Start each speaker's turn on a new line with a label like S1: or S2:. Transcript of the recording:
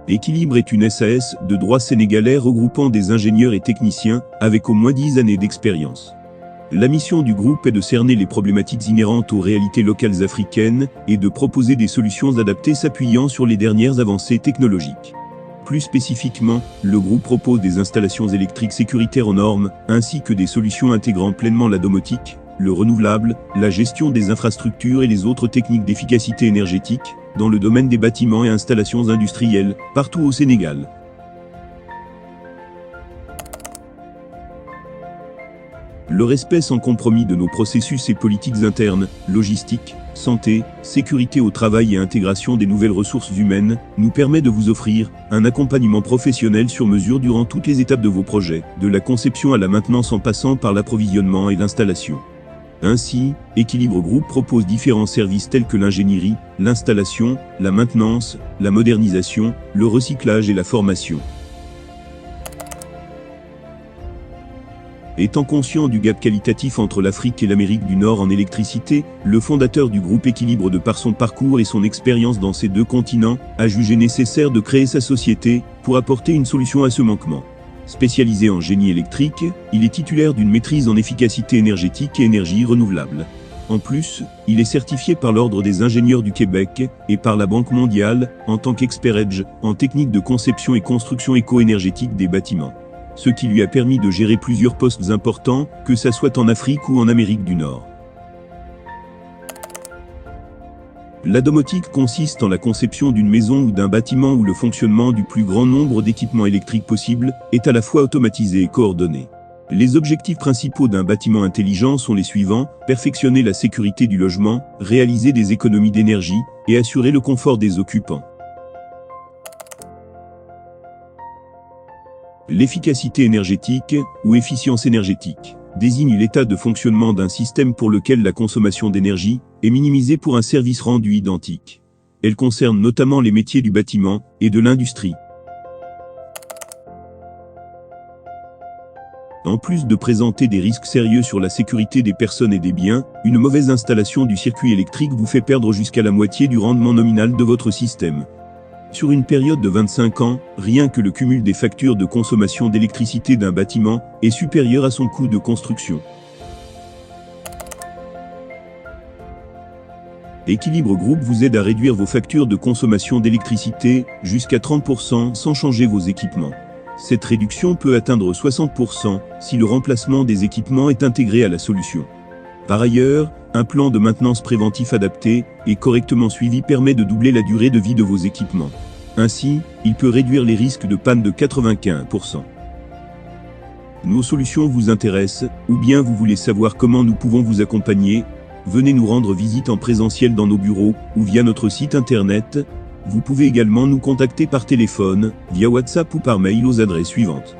S1: Équilibre est une SAS de droit sénégalais regroupant des ingénieurs et techniciens avec au moins 10 années d'expérience. La mission du groupe est de cerner les problématiques inhérentes aux réalités locales africaines et de proposer des solutions adaptées s'appuyant sur les dernières avancées technologiques. Plus spécifiquement, le groupe propose des installations électriques sécuritaires aux normes, ainsi que des solutions intégrant pleinement la domotique, le renouvelable, la gestion des infrastructures et les autres techniques d'efficacité énergétique, dans le domaine des bâtiments et installations industrielles, partout au Sénégal. Le respect sans compromis de nos processus et politiques internes, logistique, santé, sécurité au travail et intégration des nouvelles ressources humaines, nous permet de vous offrir un accompagnement professionnel sur mesure durant toutes les étapes de vos projets, de la conception à la maintenance en passant par l'approvisionnement et l'installation. Ainsi, Équilibre Group propose différents services tels que l'ingénierie, l'installation, la maintenance, la modernisation, le recyclage et la formation. Étant conscient du gap qualitatif entre l'Afrique et l'Amérique du Nord en électricité, le fondateur du groupe Équilibre, de par son parcours et son expérience dans ces deux continents, a jugé nécessaire de créer sa société pour apporter une solution à ce manquement. Spécialisé en génie électrique, il est titulaire d'une maîtrise en efficacité énergétique et énergie renouvelable. En plus, il est certifié par l'Ordre des ingénieurs du Québec et par la Banque mondiale en tant qu'Expert Edge en technique de conception et construction éco-énergétique des bâtiments. Ce qui lui a permis de gérer plusieurs postes importants, que ça soit en Afrique ou en Amérique du Nord. La domotique consiste en la conception d'une maison ou d'un bâtiment où le fonctionnement du plus grand nombre d'équipements électriques possible est à la fois automatisé et coordonné. Les objectifs principaux d'un bâtiment intelligent sont les suivants: perfectionner la sécurité du logement, réaliser des économies d'énergie et assurer le confort des occupants. L'efficacité énergétique, ou efficience énergétique, désigne l'état de fonctionnement d'un système pour lequel la consommation d'énergie est minimisée pour un service rendu identique. Elle concerne notamment les métiers du bâtiment et de l'industrie. En plus de présenter des risques sérieux sur la sécurité des personnes et des biens, une mauvaise installation du circuit électrique vous fait perdre jusqu'à la moitié du rendement nominal de votre système. Sur une période de 25 ans, rien que le cumul des factures de consommation d'électricité d'un bâtiment est supérieur à son coût de construction. Équilibre Group vous aide à réduire vos factures de consommation d'électricité jusqu'à 30% sans changer vos équipements. Cette réduction peut atteindre 60% si le remplacement des équipements est intégré à la solution. Par ailleurs, un plan de maintenance préventif adapté et correctement suivi permet de doubler la durée de vie de vos équipements. Ainsi, il peut réduire les risques de panne de 95%. Nos solutions vous intéressent, ou bien vous voulez savoir comment nous pouvons vous accompagner? Venez nous rendre visite en présentiel dans nos bureaux ou via notre site internet. Vous pouvez également nous contacter par téléphone, via WhatsApp ou par mail aux adresses suivantes.